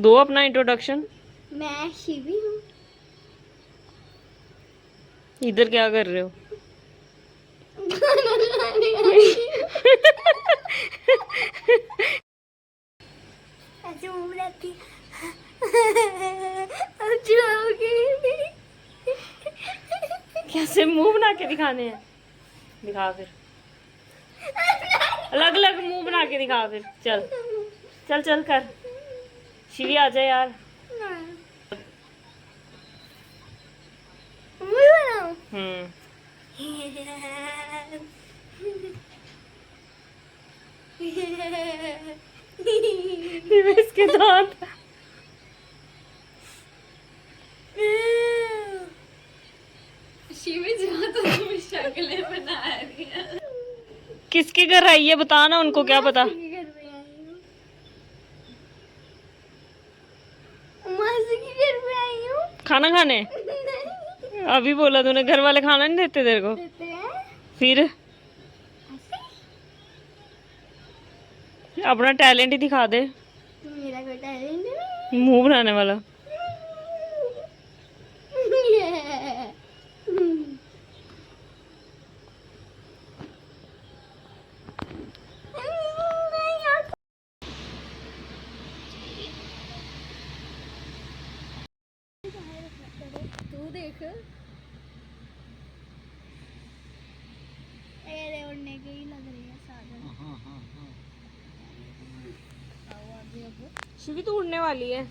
दो अपना इंट्रोडक्शन। मैं शिवी हूँ। इधर क्या कर रहे हो? ऐसे मुंह रहती जाओगी। कैसे मुंह बना के दिखाने हैं? दिखा फिर, अलग अलग मुंह बना के दिखा फिर। चल चल चल कर। शिवी आ जाए यार। हम्म। इसके दांत। शिवी जहाँ तो तुम शक्लें बना रही है। किसके घर आई है बता ना, उनको क्या पता। मासी के घर पे आई हूँ। खाना खाने? अभी बोला तूने घर वाले खाना नहीं देते तेरे को। देते हैं। फिर अपना टैलेंट ही दिखा दे। मेरा कोई टैलेंट नहीं। मुंह बनाने वाला। तू देख मेरे उड़ने के ही लग रही है साधन। शिवी तो उड़ने वाली है।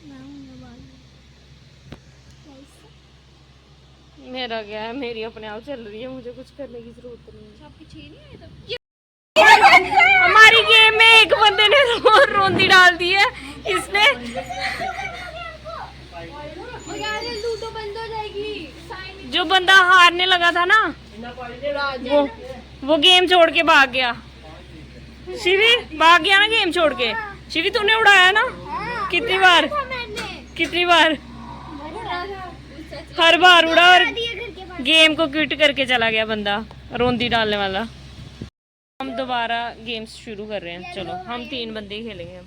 मैं उड़ने वाली हूँ। मेरा क्या है, मेरी अपने आप चल रही है, मुझे कुछ करने की जरूरत नहीं है। आपकी छह नहीं है तो हमारी गेम में एक बंदे ने रोंदी डाल दी है इसने। लूडो बंद हो जाएगी। जो बंदा हारने लगा था ना, वो गेम छोड़ के भाग गया। शिवी भाग गया ना गेम छोड़ के। शिवी तूने उड़ाया ना? कितनी बार? कितनी बार? हर बार उड़ा और गेम को क्विट करके चला गया बंदा, रोंदी डालने वाला। हम दोबारा गेम्स शुरू कर रहे हैं। चलो हम 3 बंदे ही खेलेंगे।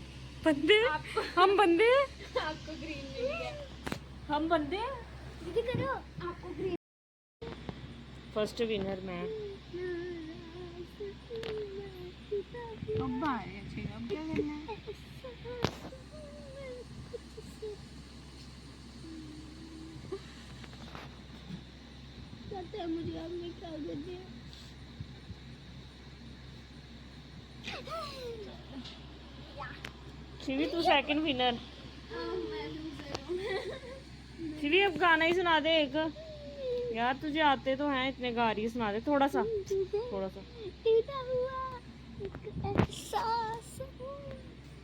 हम बंदे आपको ग्रीन मिल गया। हम बंदे। दीदी करो आपको ग्रीन। फर्स्ट विनर मैं। अब बाहर अच्छे अब क्या करना है? पता है मुझे आपने क्या कर दिया। शिवी तू सेकंड विनर। शिवी अब गाना ही सुना दे एक। यार तुझे आते तो हैं इतने, गा रही है, सुना दे थोड़ा सा थोड़ा सा। टूटा हुआ एक एहसास।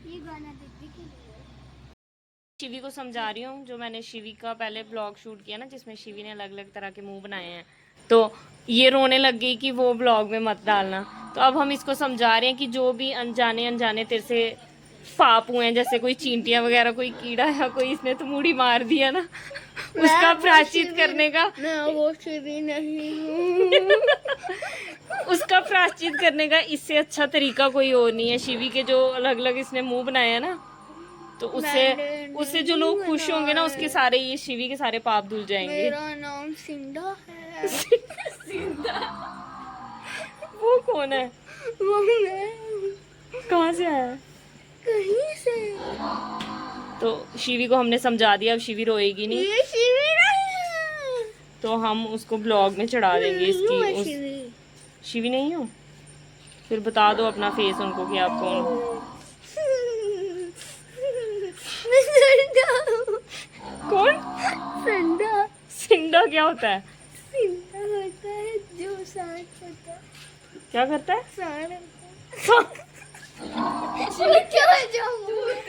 ये गाना देखने के लिए शिवी को समझा रही हूँ। जो मैंने शिवी का पहले ब्लॉग शूट किया ना, जिसमें शिवी ने अलग अलग तरह के मुंह बनाए हैं, तो ये रोने लग गई कि वो ब्लॉग में मत डालना। तो अब हम इसको समझा रहे हैं कि जो भी अनजाने अनजाने तेरे से पाप हुए हैं, जैसे कोई चींटियां वगैरह, कोई कीड़ा या कोई इसने तो मुड़ी मार दिया ना, उसका प्रायश्चित करने का। मैं वो शिवी नहीं हूँ। उसका प्रायश्चित करने का इससे अच्छा तरीका कोई और नहीं है। शिवी के जो अलग अलग इसने मुंह बनाए हैं ना, तो उससे जो लोग खुश होंगे ना, उसके सारे, ये शिवी के सारे पाप धुल जाएंगे। मेरा नाम सिंधा है। सिंधा? वो कौन है? वो मैं कहाँ से आया? कहीं से। तो शिवी को हमने समझा दिया, अब शिवी रोएगी नहीं। ये शिवी नहीं है। तो हम उसको ब्लॉग में चढ़ा देंगे इसकी। शिवी शिवी नहीं हो? फिर बता दो अपना फेस उनको कि आप कौन हो। कौन? सिंधा। सिंडा क्या होता है? सिंधा होता है जो सांड होता है। क्या करता है? सांड होता है। क्या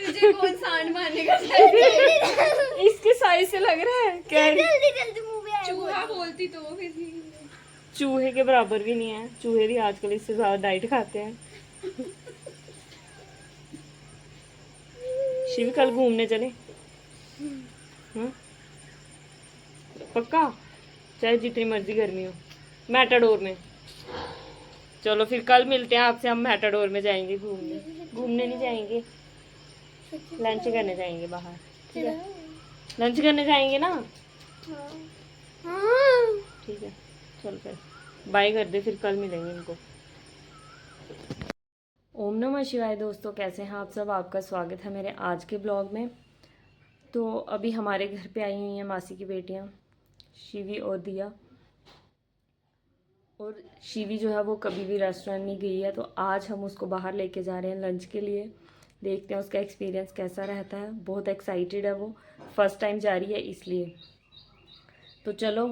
तुझे कौन सांड मारने का? इसके साइज से लग रहा है क्या? जल्दी जल्दी मुंह में चूहा बोलती तो फिर चूहे के बराबर भी नहीं है। चूहे भी आजकल इससे ज्यादा डाइट खाते हैं। शिव कल घूमने चले? पक्का? चाहे जितनी मर्जी गर्मी हो। मैटाडोर में। चलो फिर कल मिलते हैं आपसे। हम मैटाडोर में जाएंगे घूमने। घूमने नहीं जाएंगे, लंच करने जाएंगे बाहर, ठीक है? लंच करने जाएंगे ना, ठीक है? चल फिर बाय कर दे, फिर कल मिलेंगे इनको। ओम नमः शिवाय। दोस्तों कैसे हैं आप सब? आपका स्वागत है मेरे आज के ब्लॉग में। तो अभी हमारे घर पे आई हुई हैं मासी की बेटियां शिवी और दिया। और शिवी जो है वो कभी भी रेस्टोरेंट नहीं गई है, तो आज हम उसको बाहर लेके जा रहे हैं लंच के लिए। देखते हैं उसका एक्सपीरियंस कैसा रहता है। बहुत एक्साइटेड है वो, फर्स्ट टाइम जा रही है इसलिए। तो चलो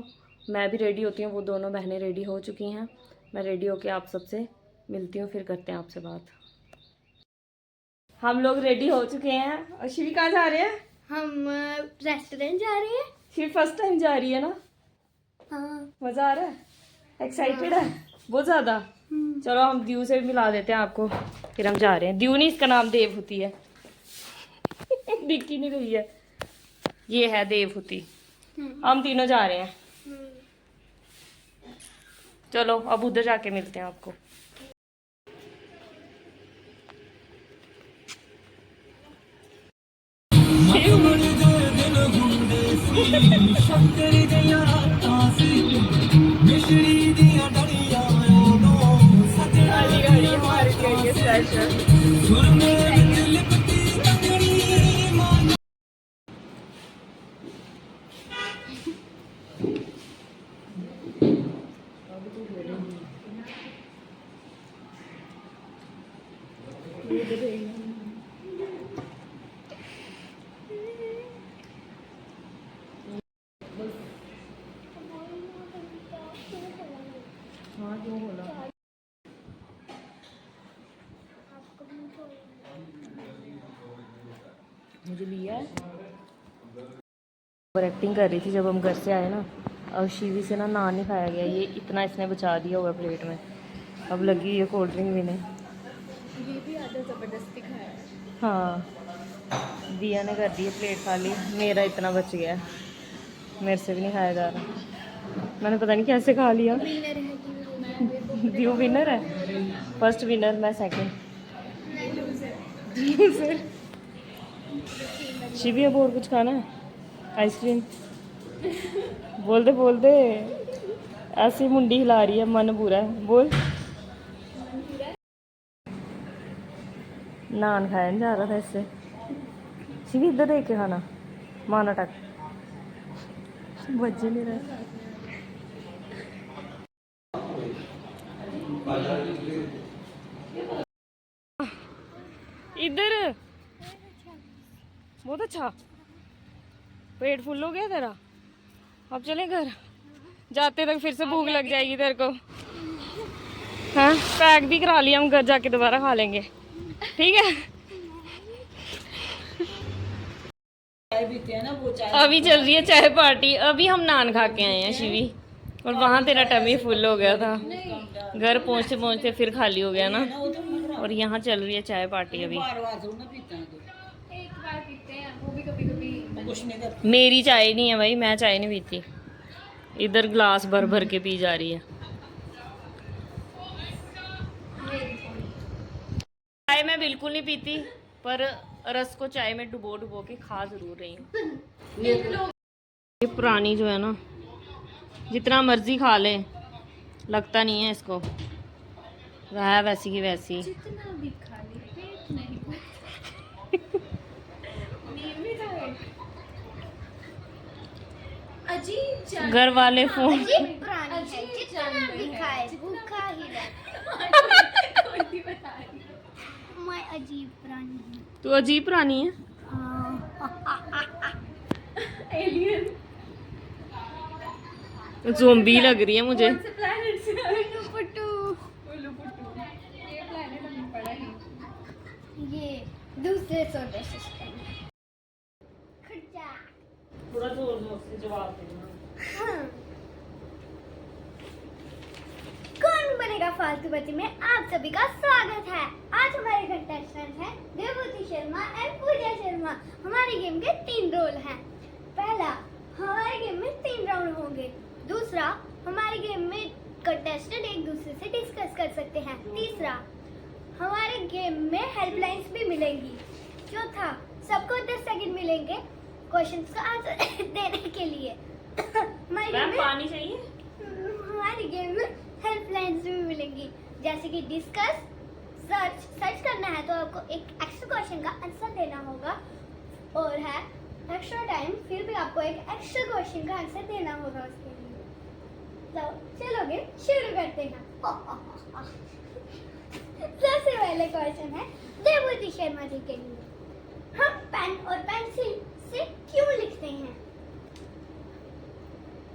मैं भी रेडी होती हूँ, वो दोनों बहनें रेडी हो चुकी हैं। मैं रेडी होके आप सबसे मिलती हूँ, फिर करते हैं आपसे बात। हम लोग रेडी हो चुके हैं। और शिवी कहाँ जा रहे हैं? हम रेस्टोरेंट जा रहे हैं। शिवी फर्स्ट टाइम जा रही है ना? हाँ। मज़ा आ रहा है? एक्साइटेड है बहुत ज़्यादा। चलो हम द्यू से भी मिला देते हैं आपको, फिर हम जा रहे हैं। द्यू नहीं, इसका नाम देवहूति है। दिख ही नहीं रही है, ये है देवहूति। हम तीनों जा रहे हैं। चलो अब उधर जाके मिलते हैं आपको। मुझे लिया है। और एक्टिंग कर रही थी जब हम घर से आए ना। अब शिवी से ना नान नहीं खाया गया, ये इतना इसने बचा दिया हुआ प्लेट में। अब लगी है कोल्ड ड्रिंक भी नहीं। ये भी आधा जबरदस्ती खाया है। हाँ दिया ने कर दी है प्लेट खाली, मेरा इतना बच गया है, मेरे से भी नहीं खाया जा रहा। मैंने पता नहीं कैसे खा लिया। विनर है व्यू विनर है, फर्स्ट विनर, मैं सेकंड। शिवी अब और कुछ खाना है? आइसक्रीम? बोल दे ऐसी मुंडी हिला रही है, मन बुरा है। बोल। नान खाया नहीं जा रहा था इससे। शिवी इधर देख के खाना, माना टक बच्चे नहीं रहे। इधर बहुत अच्छा, पेट फुल हो गया तेरा। अब चले घर, जाते तक फिर से भूख लग जाएगी तेरे को। हाँ पैक भी करा लिया, हम घर जाके दोबारा खा लेंगे, ठीक है? अभी चल रही है चाय पार्टी। अभी हम नान खा के आए हैं शिवी, और वहाँ तेरा टमी फुल हो गया था। घर पहुँचते पहुँचते फिर खाली हो गया ना। और यहाँ चल रही है चाय पार्टी अभी। एक बार पीते हैं, वो भी कभी कभी। मेरी चाय नहीं है भाई, मैं चाय नहीं पीती। इधर ग्लास भर भर के पी जा रही है। चाय मैं बिल्कुल नहीं पीती, पर रस को चाय में डुबो डुबो के खा जरूर रही हूँ। ये पुरानी जो है ना, जितना मर्जी खा ले लगता नहीं है इसको, वह वैसी की वैसी। जितना भी खा ले पेट नहीं नींद भी जाए। अजीब जान, घर वाले फोन अजीब प्राणी है, जितना भी खाए भूखा ही रहता। कोई भी बता रही है। मैं अजीब प्राणी हूँ। तू अजीब प्राणी है। एलियन ज़ोंबी लग रही है मुझे। कौन से प्लैनेट से आए? उल्लू पुट्टू। ये प्लैनेट हमने पढ़ा नहीं। ये दूसरे सोलर सिस्टम है। खट्टा। थोड़ा जोर जोर से जवाब देना। हाँ। कौन बनेगा फालतू बच्चे में आप सभी का स्वागत है। आज हमारे कंटेस्टेंट हैं देवहूति शर्मा एंड पूजा शर्मा। हमारे गेम के 3 रोल हैं। पहला, हमारे गेम में 3 राउंड होंगे। दूसरा, हमारे गेम में कंटेस्टेंट एक दूसरे से डिस्कस कर सकते हैं। तीसरा, हमारे गेम में हेल्पलाइंस भी मिलेंगी। चौथा, सबको 10 सेकंड मिलेंगे क्वेश्चंस का आंसर देने के लिए। हमारी मैम गेम पानी चाहिए? हमारी गेम में हेल्पलाइंस भी मिलेंगी, जैसे कि डिस्कस, सर्च करना है तो आपको एक एक्स्ट्रा क्वेश्चन का आंसर देना होगा, और है एक्स्ट्रा टाइम, फिर भी आपको एक एक्स्ट्रा क्वेश्चन का आंसर देना होगा उसके लिए। तो चलो गेम शुरू करते हैं। सबसे पहले क्वेश्चन है देवभूति शर्मा जी के लिए, हम पेन और पेंसिल से क्यों लिखते हैं?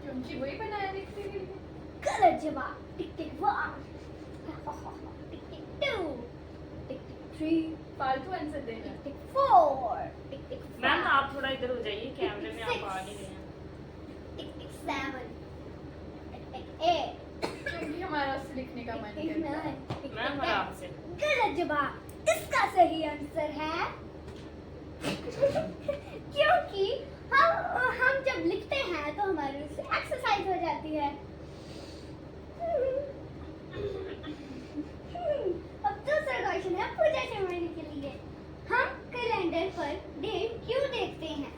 क्योंकि वही बनाया लिखते के लिए। गलत जवाब। टिक टिक 1, टिक टिक 2, टिक टिक 3, फालतू आंसर देना। टिक टिक 4, टिक टिक 5, मैम आप थोड़ा इधर हो जाइए, कैमरे में आप आ नहीं रहे हैं। टिक टिक 7, टिक टिक 8, क्योंकि हमारा उससे लिखने का मन टिक टिक करता है। 9, टिक मैम टिक और 10। आपसे गलत जवाब। इसका सही आंसर है क्योंकि हम जब लिखते हैं तो हमारी उससे एक्सरसाइज हो जाती है। अब दूसरा क्वेश्चन है पूजा शर्मा जी के लिए, हम कैलेंडर पर डेट क्यों देखते हैं?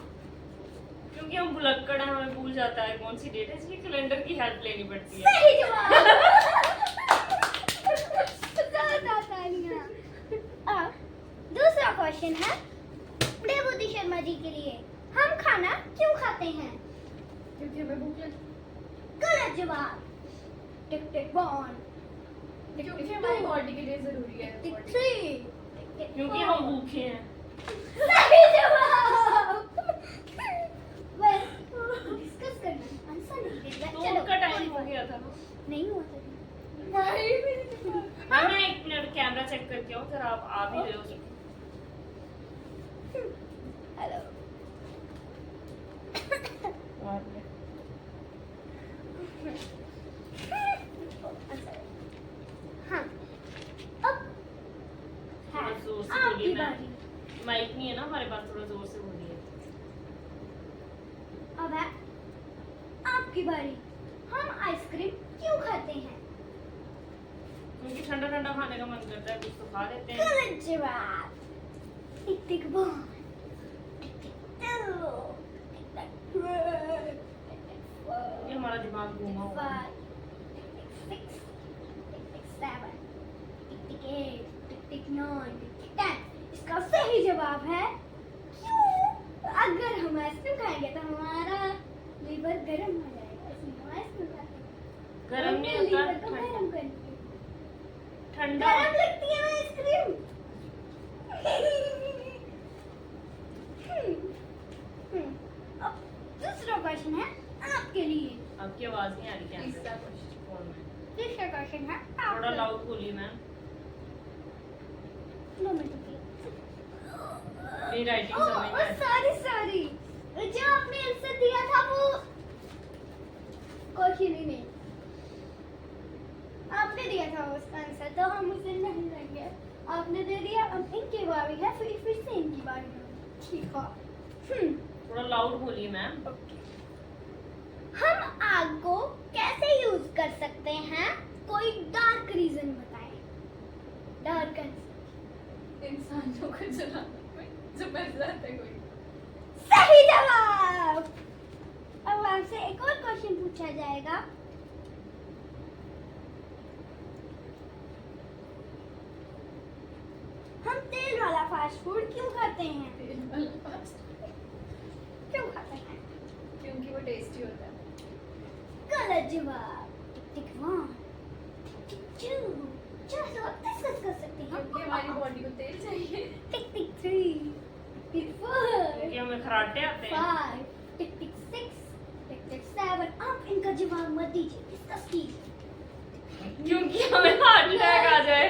क्योंकि हम भुलक्कड़ हैं, हमें भूल जाता है कौन सी डेट है, इसलिए कैलेंडर की हेल्प लेनी पड़ती है। सही जवाब। ज़्यादा तालियां। अब दूसरा क्वेश्चन है देवभूति शर्मा जी के लिए, हम खाना क्यों खाते हैं? क्योंकि हमें भूख लगती गलत जवाब। टिक टिक 1, है। क्योंकि हमारी बॉडी के लिए जरूरी है। टिक body। 3, क्योंकि हम भूखे हैं। सही जवाब। डिस्कस करना आंसर नहीं देगा। तो चलो उनका टाइम हो गया था ना। नहीं हुआ था। नहीं, मेरे दिमाग- हाँ मैं एक मिनट कैमरा चेक करके आऊँ, जरा आप आ भी रहे हो। हेलो। हाँ, अब थोड़ा जोर से आपकी बोलिए मैम। बारी। माइक नहीं है ना हमारे पास, थोड़ा जोर से बोलिए। अब है आपकी बारी, हम आइसक्रीम क्यों खाते हैं? क्योंकि ठंडा ठंडा खाने का मन करता है, कुछ तो खा लेते हैं। गलत जवाब। टिक टिक 1, टिक टिक 2, टिक टिक 3, टिक टिक 4, ये हमारा दिमाग घूमा हुआ है। 5, टिक टिक 6, टिक टिक 7, टिक टिक 8, टिक टिक 9, टिक टिक 10। इसका सही जवाब है क्यों? अगर हम आइसक्रीम खाएंगे तो हमारा लीवर गर्म हो जाएगा, इसलिए हम आइसक्रीम खाते हैं। गर्म नहीं लीवर होता, को ठंडा। गर्म करने के लिए। ठंडा। गरम लगती है ना आइसक्रीम। अब दूसरा क्वेश्चन है आपके लिए। आपकी आवाज नहीं आ रही क्या तीसरा क्वेश्चन। फोन में? दूसरा क्वेश्चन है थोड़ा आपका। लाउड बोलिए मैम। 2 मिनट रुकिए। मेरी राइटिंग समझ में आ रही। सॉरी, जो आपने आंसर दिया था वो क्वेश्चन ही नहीं, आपने दिया था उसका आंसर, तो हम उसे नहीं लेंगे। आपने दे दिया, अब इनकी बारी है, फिर से इनकी बारी है। ठीक है। थोड़ा लाउड बोलिए मैम। हम आग को कैसे यूज कर सकते हैं? कोई डार्क रीजन बताएं। डार्क इंसानों को जलाना, कोई जो मर जाता है कोई। सही जवाब। अब आपसे एक और क्वेश्चन पूछा जाएगा। हम तेल वाला फास्ट फूड क्यों खाते हैं? तेल वाला पास्ता। क्यों खाते हैं? क्योंकि वो टेस्टी होता है। गलत जवाब। टिक टिक 1, टिक टिक 2, चलो अब डिस्कस कर सकते हैं। क्योंकि हमारी बॉडी को तेल चाहिए। टिक टिक 3, टिक 4, क्योंकि हमें खराटे आते हैं। 5, टिक टिक 6, टिक टिक 7। आप इनका जवाब मत दीजिए, डिस्कस कीजिए। क्योंकि हमें हार्ट अटैक आ जाए।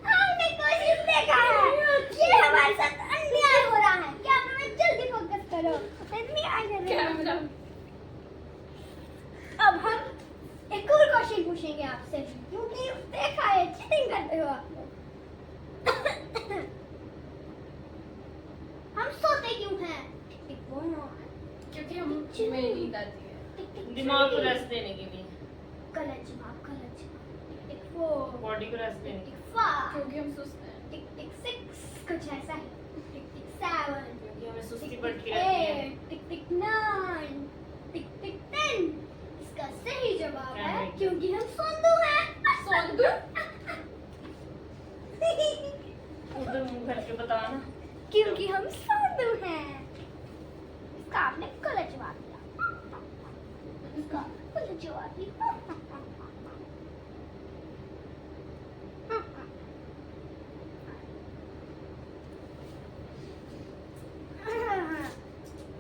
हमने कोशिश देखा है, ये हमारे साथ अन्याय हो रहा है। कैमरा में जल्दी फोकस करो, अन्याय कर रहे हैं। कैमरा। अब हम एक और क्वेश्चन पूछेंगे आपसे, क्योंकि देखा है चीटिंग करते हो आप लोग। हम सोते क्यों हैं? टिक टिक 1, क्योंकि हमें नींद आती है। टिक टिक दिमाग को 3। रेस्ट देने के लिए, गलत जवाब, गलत जवाब। टिक टिक 4, बॉडी को रेस्ट देने टिक के लिए। टिक 5, क्योंकि हम सुस्त हैं। टिक टिक 6 कुछ ऐसा है। टिक टिक 7 क्योंकि हमें सुस्ती पड़ती रहती है। 8 टिक टिक 9 टिक टिक 10। इसका सही जवाब क्या है है? क्योंकि हम सोंदू हैं। सोंदू? उधर मुंह करके बताओ ना। क्योंकि हम सोंदू हैं। इसका आपने गलत जवाब दिया। इसका गलत जवाब दिया।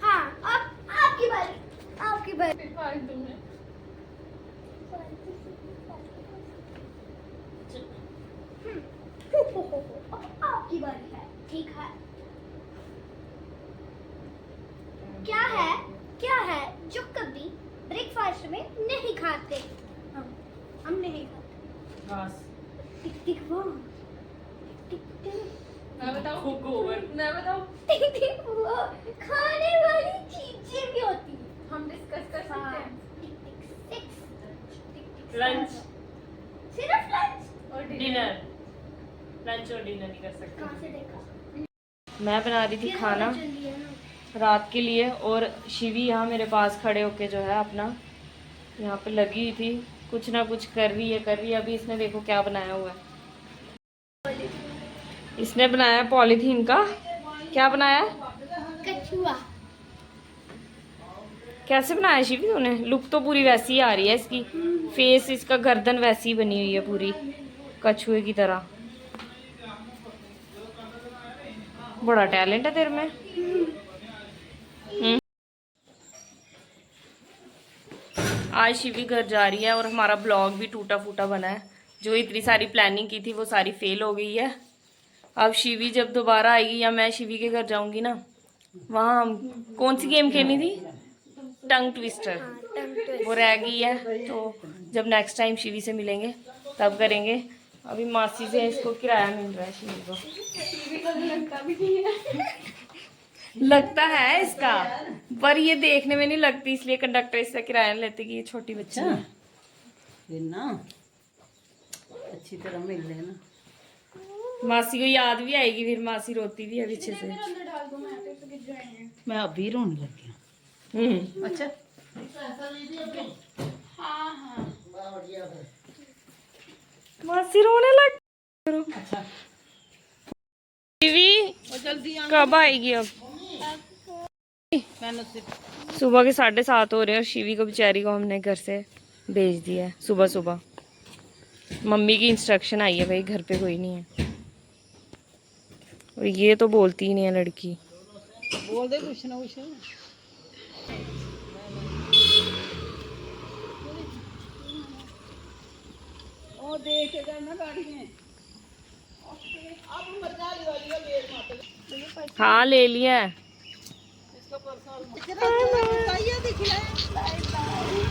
हाँ, अब आपकी बारी। आपकी बारी। फालतू में। आपकी बारी है। ठीक है। क्या है जो कभी ब्रेकफास्ट में नहीं खाते? हम नहीं खाते। बस टिक टिक 1 टिक टिक मैं बताऊं? Cook over. मैं बताऊं? टिक टिक 4 खाने वाली चीजें भी होती हैं। हम डिस्कस कर सकते हैं। टिक टिक 6 टिक टिक लंच 7 सिर्फ लंच और डिनर। लंच और डिनर नहीं कर सकते। कहाँ से देखा? मैं बना रही थी खाना रात के लिए और शिवी यहाँ मेरे पास खड़े होके जो है अपना यहाँ पे लगी हुई थी, कुछ ना कुछ कर रही है। अभी इसने देखो क्या बनाया हुआ है। इसने बनाया पॉलीथीन का। क्या बनाया? कछुआ। कैसे बनाया शिवी तूने? लुक तो पूरी वैसी ही आ रही है इसकी। फेस इसका गर्दन वैसी ही बनी हुई है पूरी कछुए की तरह। बड़ा टैलेंट है तेरे में। आज शिवी घर जा रही है और हमारा ब्लॉग भी टूटा फूटा बना है। जो इतनी सारी प्लानिंग की थी वो सारी फेल हो गई है। अब शिवी जब दोबारा आएगी या मैं शिवी के घर जाऊंगी ना, वहाँ हम कौन सी गेम खेलनी थी? Tongue twister. वो रह गई है, तो जब नेक्स्ट टाइम शिवी से मिलेंगे तब करेंगे। अभी मासी से इसको किराया मिल रहा है शिवी को। टीवी का लगता भी नहीं है। लगता है इसका, पर ये देखने में नहीं लगती, इसलिए कंडक्टर इससे किराया लेते कि ये छोटी बच्ची है। फिर ना अच्छी तरह मिल लेना। मासी को याद भी आएगी, फिर मासी रोती भी है पीछे से। अंदर डाल दो, मैं तो गिर जाएंगे। मैं अभी रोने लगी। अच्छा हाँ हाँ। मासी रोने लग। अच्छा शिवी जल्दी कब आएगी अब? मैंने सुबह के 7:30 हो रहे हैं और शिवी को बेचारी को हमने घर से भेज दिया है सुबह सुबह। मम्मी की इंस्ट्रक्शन आई है, भाई घर पे कोई नहीं है। और ये तो बोलती ही नहीं है लड़की। बोल दे कुछ ना कुछ। ओ देख के जाना गाड़ी में। अब मजा ली वाली का बेर माता। हाँ ले लिया है। इसका परसाल बताइए दिख रहा है।